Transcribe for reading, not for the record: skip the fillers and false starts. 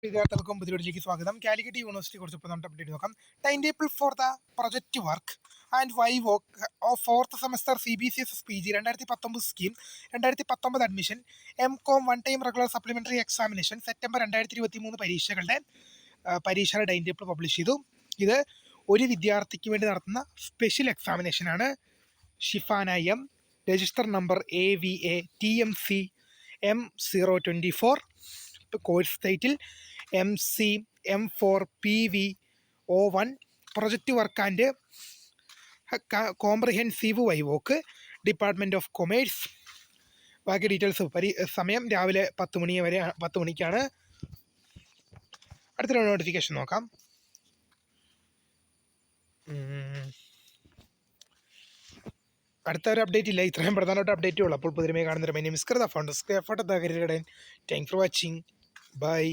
വിദ്യാർത്ഥികൾക്കും പുതിയതിലേക്ക് സ്വാഗതം. കാലിക്കറ്റ് യൂണിവേഴ്സിറ്റി കുറിച്ച് ഇപ്പോൾ നമുക്ക് അപ്ഡേറ്റ് നോക്കാം. Time table for the project work and work of fourth semester CBCSS PG 2019 scheme 2019 admission MCOM one time regular supplementary examination September 2023 പരീക്ഷയുടെ time table publish ചെയ്തു. ഇത് ഒരു വിദ്യാർത്ഥിക്ക് വേണ്ടി നടത്തുന്ന സ്പെഷ്യൽ എക്സാമിനേഷനാണ്. Shifana M, register number AVA TMC M024, course title MC M4PV01, project work and comprehensive വൈവോക്ക്, department of commerce. ബാക്കി ഡീറ്റെയിൽസ് സമയം രാവിലെ 10 മണിക്കാണ്. അടുത്തൊരു നോട്ടിഫിക്കേഷൻ നോക്കാം. അടുത്ത ഒരു അപ്ഡേറ്റ് ഇല്ല, ഇത്രയും പ്രധാനപ്പെട്ട അപ്ഡേറ്റുള്ളൂ. അപ്പോൾ പുതിയ കാണുന്നൊരു my name is Kritha founder thank for watching. By.